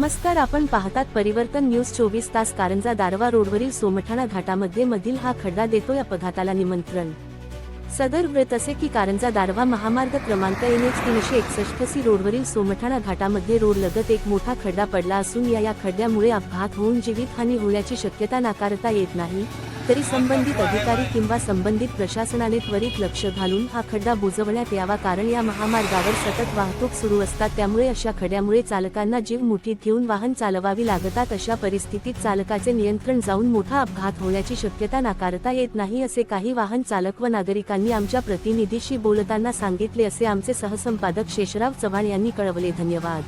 नमस्कार, आपण पाहतात परिवर्तन न्यूज 24 तास. कारंजा दारवा रोडवरील सोमठाणा घाटामध्ये मधील हा खड्डा देतोय अपघाताला निमंत्रण. सदर वृत्त असे की कारंजा दारवा महामार्ग क्रमांक NH 361 रोडवरील सोमठाणा घाटामध्ये रोड लगत एक मोठा खड्डा पडला असून या खड्ड्यामुळे अपघात होऊन जीवितहानी होण्याची शक्यता नाकारता येत नाही. तरी संबंधित अधिकारी किंवा संबंधित प्रशासनाने त्वरित लक्ष घालून हा खड्डा बुजवण्यात यावा, कारण या महामार्गावर सतत वाहतूक सुरू असतात. त्यामुळे अशा खड्ड्यामुळे चालकांना जीव मुठीत घेऊन वाहन चालवावी लागतात. अशा परिस्थितीत चालकाचे नियंत्रण जाऊन मोठा अपघात होण्याची शक्यता नाकारता येत नाही, असे काही वाहन चालक व नागरिकांनी आमच्या प्रतिनिधीशी बोलताना सांगितले, असे आमचे सहसंपादक शेषराव चव्हाण यांनी कळवले. धन्यवाद.